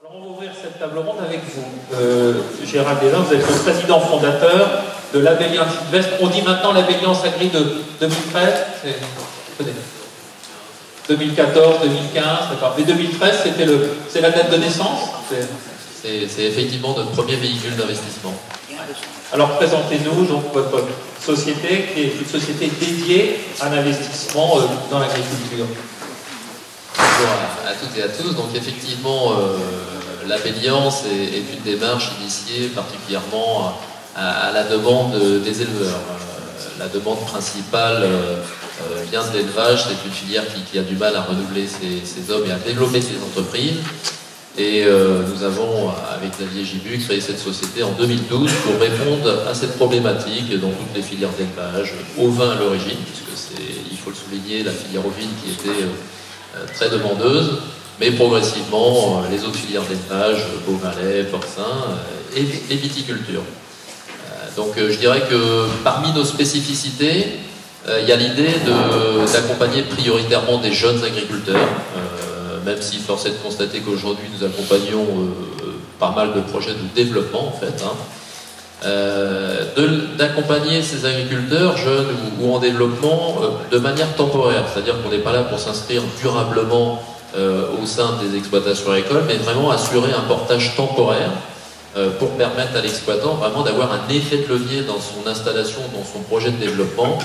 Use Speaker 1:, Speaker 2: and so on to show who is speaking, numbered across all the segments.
Speaker 1: Alors on va ouvrir cette table ronde avec vous. Gérald Desvins, vous êtes le président fondateur de l'Abélien Sud-Ouest. On dit maintenant l'Abélien Agri de 2013, c'est 2014, 2015, d'accord. Mais 2013, c'est la date de naissance.
Speaker 2: C'est effectivement notre premier véhicule d'investissement.
Speaker 1: Alors présentez-nous donc votre société, qui est une société dédiée à l'investissement dans l'agriculture.
Speaker 2: Bonjour à toutes et à tous. Donc effectivement, l'Abéliance est une démarche initiée particulièrement à la demande des éleveurs. La demande principale vient de l'élevage. C'est une filière qui a du mal à renouveler ses hommes et à développer ses entreprises. Et nous avons, avec Xavier Gibu, créé cette société en 2012 pour répondre à cette problématique dans toutes les filières d'élevage, ovin à l'origine, puisque c'est, il faut le souligner, la filière ovine qui était très demandeuse, mais progressivement les autres filières d'élevage, bovin-lait, porcin et viticulture. Donc je dirais que parmi nos spécificités, il y a l'idée d'accompagner prioritairement des jeunes agriculteurs, même si force est de constater qu'aujourd'hui nous accompagnons pas mal de projets de développement en fait, d'accompagner ces agriculteurs jeunes ou en développement de manière temporaire, c'est-à-dire qu'on n'est pas là pour s'inscrire durablement au sein des exploitations agricoles, mais vraiment assurer un portage temporaire pour permettre à l'exploitant vraiment d'avoir un effet de levier dans son installation, dans son projet de développement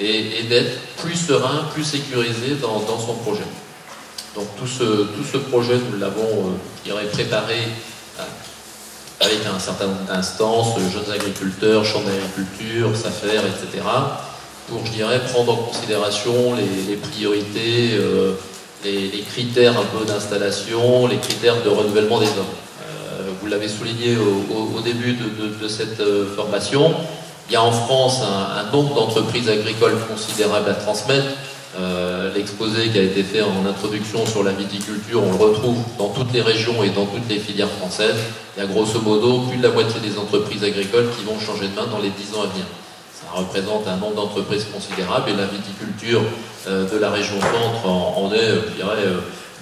Speaker 2: et d'être plus serein, plus sécurisé dans son projet. Donc tout ce projet, nous l'avons préparé avec un certain nombre d'instances, jeunes agriculteurs, champs d'agriculture, SAFER, etc., pour, je dirais, prendre en considération les priorités, les critères un peu d'installation, les critères de renouvellement des hommes. Vous l'avez souligné au début de cette formation, il y a en France un nombre d'entreprises agricoles considérable à transmettre. L'exposé qui a été fait en introduction sur la viticulture, on le retrouve dans toutes les régions et dans toutes les filières françaises. Il y a grosso modo plus de la moitié des entreprises agricoles qui vont changer de main dans les 10 ans à venir. Ça représente un nombre d'entreprises considérable et la viticulture de la région centre en est, je dirais,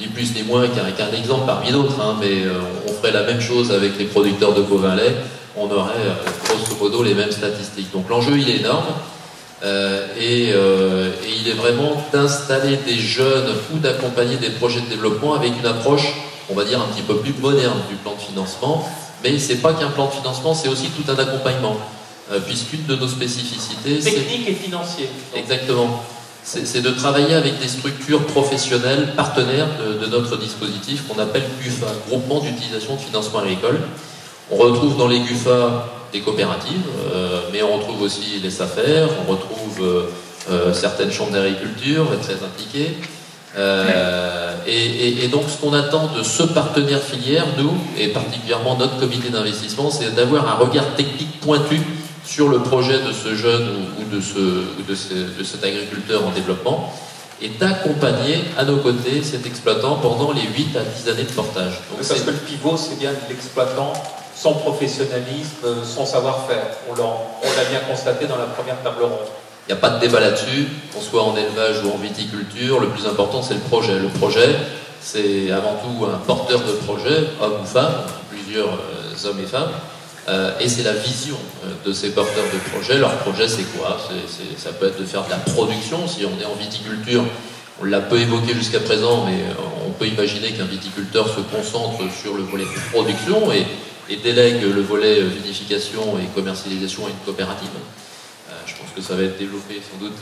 Speaker 2: ni plus ni moins qu'un exemple parmi d'autres, mais on ferait la même chose avec les producteurs de bovin-lait, on aurait grosso modo les mêmes statistiques. Donc l'enjeu il est énorme. Et il est vraiment d'installer des jeunes ou d'accompagner des projets de développement avec une approche, on va dire, un petit peu plus moderne du plan de financement. Mais c'est pas qu'un plan de financement, c'est aussi tout un accompagnement, puisqu'une de nos spécificités...
Speaker 1: Technique et financier.
Speaker 2: Exactement. C'est de travailler avec des structures professionnelles partenaires de notre dispositif qu'on appelle GUFA, Groupement d'utilisation de financement agricole. On retrouve dans les GUFA des coopératives, mais on retrouve aussi les SAFER, on retrouve certaines chambres d'agriculture très impliquées. Et donc ce qu'on attend de ce partenaire filière, nous, et particulièrement notre comité d'investissement, c'est d'avoir un regard technique pointu sur le projet de ce jeune ou de cet agriculteur en développement, et d'accompagner à nos côtés cet exploitant pendant les 8 à 10 années de portage. Donc
Speaker 1: parce que le pivot, c'est bien l'exploitant, son professionnalisme, son savoir-faire. On l'a bien constaté dans la première table ronde.
Speaker 2: Il n'y a pas de débat là-dessus, qu'on soit en élevage ou en viticulture, le plus important c'est le projet. Le projet, c'est avant tout un porteur de projet, homme ou femme, plusieurs hommes et femmes, et c'est la vision de ces porteurs de projet. Leur projet c'est quoi? Ça peut être de faire de la production, si on est en viticulture, on l'a peu évoqué jusqu'à présent, mais on peut imaginer qu'un viticulteur se concentre sur le volet production et délègue le volet vinification et commercialisation à une coopérative. Je pense que ça va être développé sans doute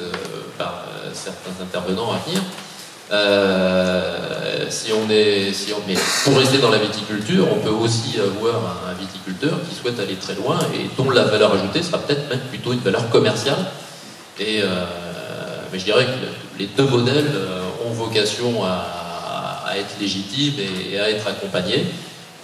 Speaker 2: par certains intervenants à venir. Mais pour rester dans la viticulture, on peut aussi avoir un viticulteur qui souhaite aller très loin et dont la valeur ajoutée sera peut-être même plutôt une valeur commerciale. Mais je dirais que les deux modèles ont vocation à être légitimes et à être accompagnés.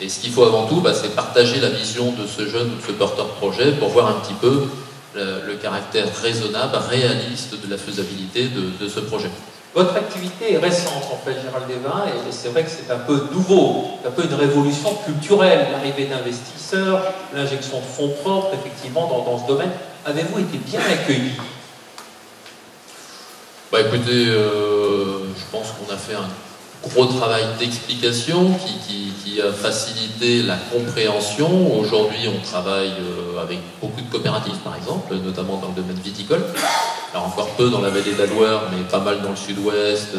Speaker 2: Et ce qu'il faut avant tout, c'est partager la vision de ce jeune ou de ce porteur de projet pour voir un petit peu le caractère raisonnable, réaliste de la faisabilité de ce projet.
Speaker 1: Votre activité est récente en fait, Gérald Desvins, et c'est vrai que c'est un peu nouveau, un peu une révolution culturelle, l'arrivée d'investisseurs, l'injection de fonds propres, effectivement, dans ce domaine. Avez-vous été bien accueilli?
Speaker 2: Écoutez, je pense qu'on a fait un gros travail d'explication qui qui a facilité la compréhension. Aujourd'hui, on travaille avec beaucoup de coopératives, par exemple, notamment dans le domaine viticole. Alors encore peu dans la vallée de la Loire, mais pas mal dans le sud-ouest,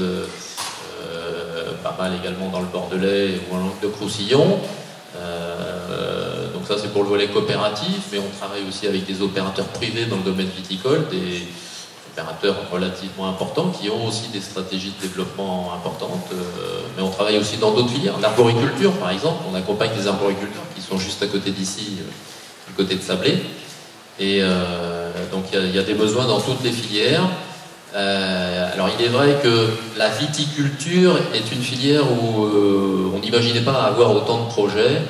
Speaker 2: pas mal également dans le Bordelais ou en Languedoc-Roussillon. Donc ça, c'est pour le volet coopératif, mais on travaille aussi avec des opérateurs privés dans le domaine viticole, des opérateurs relativement importants qui ont aussi des stratégies de développement importantes, mais on travaille aussi dans d'autres filières. L'arboriculture, par exemple, on accompagne des arboriculteurs qui sont juste à côté d'ici, du côté de Sablé, et donc il y a des besoins dans toutes les filières. Alors il est vrai que la viticulture est une filière où on n'imaginait pas avoir autant de projets,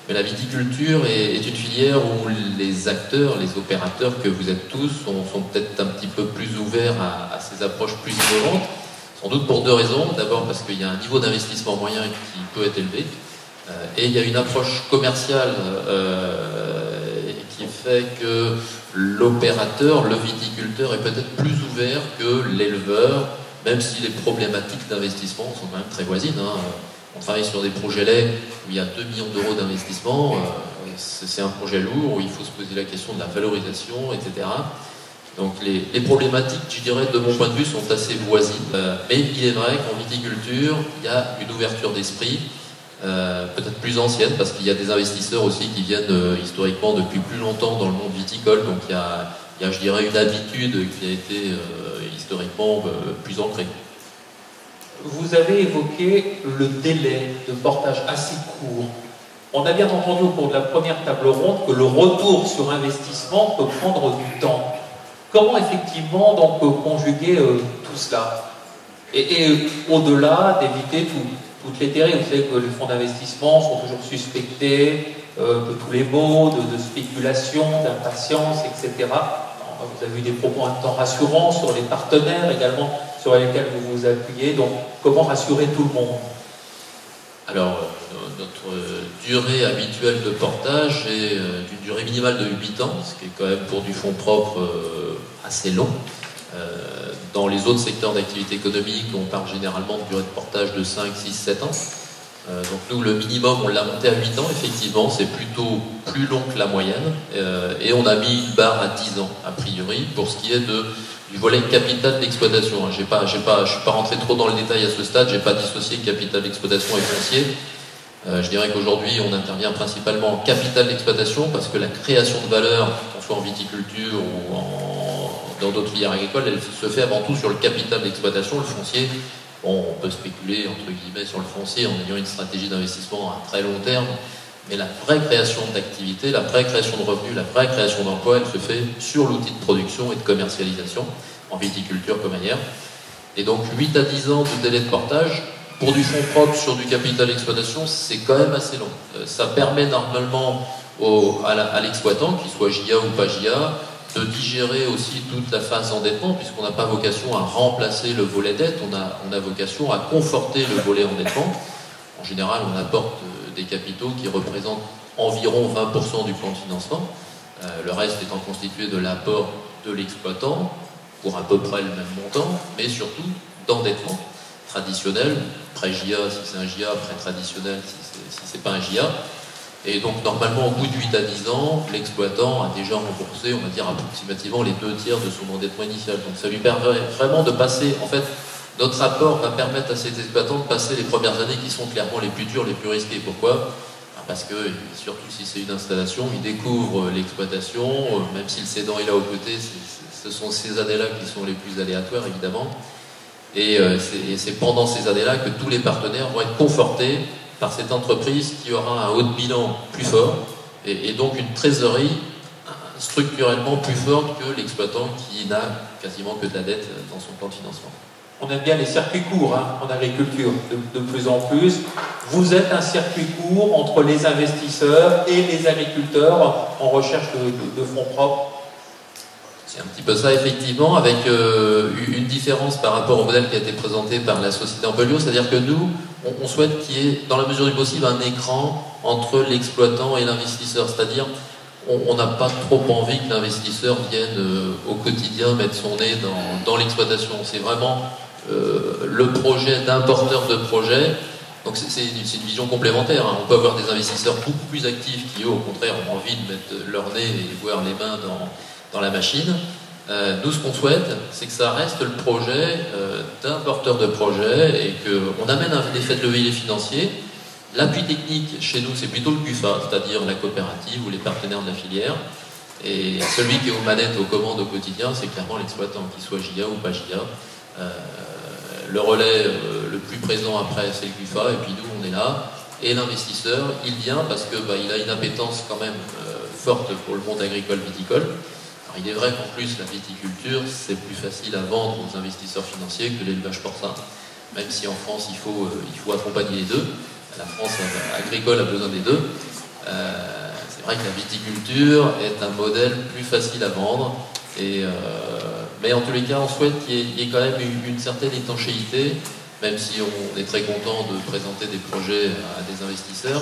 Speaker 2: mais la viticulture est une filière où les acteurs, les opérateurs que vous êtes tous sont peut-être un petit peu plus ouverts à ces approches plus innovantes, sans doute pour deux raisons. D'abord parce qu'il y a un niveau d'investissement moyen qui peut être élevé, et il y a une approche commerciale qui fait que l'opérateur, le viticulteur est peut-être plus ouvert que l'éleveur, même si les problématiques d'investissement sont quand même très voisines, hein. On travaille sur des projets laits où il y a 2 millions d'euros d'investissement, c'est un projet lourd où il faut se poser la question de la valorisation, etc. Donc les problématiques, je dirais, de mon point de vue, sont assez voisines. Mais il est vrai qu'en viticulture, il y a une ouverture d'esprit, peut-être plus ancienne, parce qu'il y a des investisseurs aussi qui viennent historiquement depuis plus longtemps dans le monde viticole, donc il y a, je dirais, une habitude qui a été historiquement plus ancrée.
Speaker 1: Vous avez évoqué le délai de portage assez court. On a bien entendu au cours de la première table ronde que le retour sur investissement peut prendre du temps. Comment effectivement donc conjuguer tout cela et au-delà d'éviter toutes les dérives? Vous savez que les fonds d'investissement sont toujours suspectés de tous les maux, de spéculation, d'impatience, etc. Alors, vous avez eu des propos un temps rassurants sur les partenaires également sur lesquels vous vous appuyez. Donc, comment rassurer tout le monde?
Speaker 2: Alors, notre durée habituelle de portage est d'une durée minimale de 8 ans, ce qui est quand même pour du fonds propre assez long. Dans les autres secteurs d'activité économique, on parle généralement de durée de portage de 5, 6, 7 ans. Donc nous, le minimum, on l'a monté à 8 ans, effectivement, c'est plutôt plus long que la moyenne. Et on a mis une barre à 10 ans, a priori, pour ce qui est du volet capital d'exploitation. Je ne suis pas rentré trop dans le détail à ce stade, je n'ai pas dissocié capital d'exploitation et foncier. Je dirais qu'aujourd'hui, on intervient principalement en capital d'exploitation parce que la création de valeur, qu'on soit en viticulture ou dans d'autres filières agricoles, elle se fait avant tout sur le capital d'exploitation. Le foncier, bon, on peut spéculer entre guillemets sur le foncier en ayant une stratégie d'investissement à très long terme, mais la vraie création d'activité, la vraie création de revenus, la vraie création d'emplois, elle se fait sur l'outil de production et de commercialisation, en viticulture comme ailleurs. Et donc 8 à 10 ans de délai de portage, pour du fonds propre sur du capital d'exploitation, c'est quand même assez long. Ça permet normalement à l'exploitant, qu'il soit JA ou pas JA, de digérer aussi toute la phase d'endettement, puisqu'on n'a pas vocation à remplacer le volet dette, on a vocation à conforter le volet endettement. En général, on apporte des capitaux qui représentent environ 20% du plan de financement, le reste étant constitué de l'apport de l'exploitant, pour à peu près le même montant, mais surtout d'endettement traditionnel, prêt JA si c'est un JA, prêt traditionnel si c'est pas un JA. Et donc normalement au bout de 8 à 10 ans, l'exploitant a déjà remboursé, on va dire approximativement les 2 tiers de son endettement initial. Donc ça lui permet vraiment de passer, en fait, notre apport va permettre à cet exploitant de passer les premières années qui sont clairement les plus dures, les plus risquées. Pourquoi? Parce que, surtout si c'est une installation, il découvre l'exploitation, même si le cédant est là aux côtés, ce sont ces années-là qui sont les plus aléatoires évidemment. Et c'est pendant ces années-là que tous les partenaires vont être confortés par cette entreprise qui aura un haut de bilan plus fort et donc une trésorerie structurellement plus forte que l'exploitant qui n'a quasiment que de la dette dans son plan de financement.
Speaker 1: On aime bien les circuits courts en agriculture, de plus en plus. Vous êtes un circuit court entre les investisseurs et les agriculteurs en recherche de fonds propres.
Speaker 2: C'est un petit peu ça, effectivement, avec une différence par rapport au modèle qui a été présenté par la société Ampelio, c'est-à-dire que nous, on souhaite qu'il y ait, dans la mesure du possible, un écran entre l'exploitant et l'investisseur, c'est-à-dire on n'a pas trop envie que l'investisseur vienne au quotidien mettre son nez dans l'exploitation. C'est vraiment le projet d'un porteur de projet Donc c'est une vision complémentaire. Hein. On peut avoir des investisseurs beaucoup plus actifs qui, eux, au contraire, ont envie de mettre leur nez et voir les mains dans la machine. Nous, ce qu'on souhaite, c'est que ça reste le projet d'un porteur de projet et qu'on amène un effet de levier financier. L'appui technique, chez nous, c'est plutôt le CUFA, c'est-à-dire la coopérative ou les partenaires de la filière. Et celui qui est aux manettes, aux commandes au quotidien, c'est clairement l'exploitant, qu'il soit GIA ou pas GIA. Le relais le plus présent après, c'est le CUFA, et puis nous, on est là. Et l'investisseur, il vient parce que il a une appétence quand même forte pour le monde agricole viticole. Alors, il est vrai qu'en plus, la viticulture, c'est plus facile à vendre aux investisseurs financiers que l'élevage porcin, même si en France, il faut accompagner les deux. La France agricole a besoin des deux. C'est vrai que la viticulture est un modèle plus facile à vendre. Mais en tous les cas, on souhaite qu'il y ait quand même une certaine étanchéité, même si on est très content de présenter des projets à des investisseurs.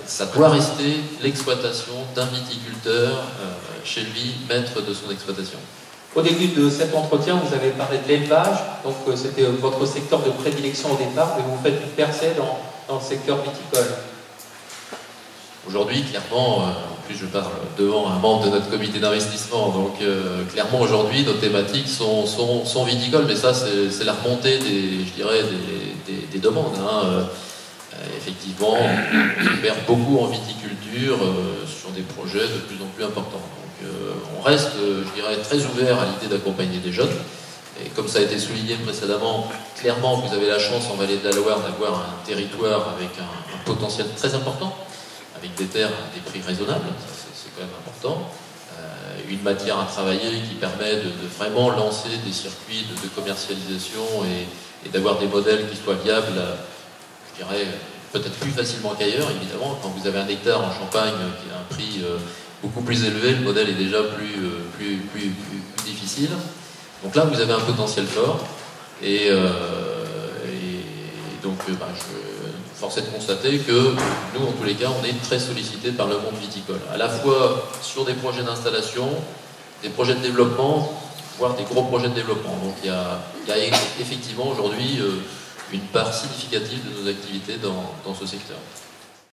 Speaker 2: Ça doit rester l'exploitation d'un viticulteur chez lui, maître de son exploitation.
Speaker 1: Au début de cet entretien, vous avez parlé de l'élevage, donc c'était votre secteur de prédilection au départ, mais vous faites une percée dans le secteur viticole.
Speaker 2: Aujourd'hui, clairement, en plus je parle devant un membre de notre comité d'investissement, donc clairement aujourd'hui nos thématiques sont viticoles, mais ça c'est la remontée des demandes. Hein. Effectivement, on perd beaucoup en viticulture sur des projets de plus en plus importants. Donc on reste, je dirais, très ouvert à l'idée d'accompagner des jeunes. Et comme ça a été souligné précédemment, clairement vous avez la chance en Vallée de la Loire d'avoir un territoire avec un potentiel très important, avec des terres à des prix raisonnables, c'est quand même important. Une matière à travailler qui permet de vraiment lancer des circuits de commercialisation et d'avoir des modèles qui soient viables, je dirais, peut-être plus facilement qu'ailleurs, évidemment. Quand vous avez un hectare en Champagne qui a un prix beaucoup plus élevé, le modèle est déjà plus difficile. Donc là, vous avez un potentiel fort. Et donc, force est de constater que nous, en tous les cas, on est très sollicités par le monde viticole. À la fois sur des projets d'installation, des projets de développement, voire des gros projets de développement. Donc il y a effectivement aujourd'hui une part significative de nos activités dans ce secteur.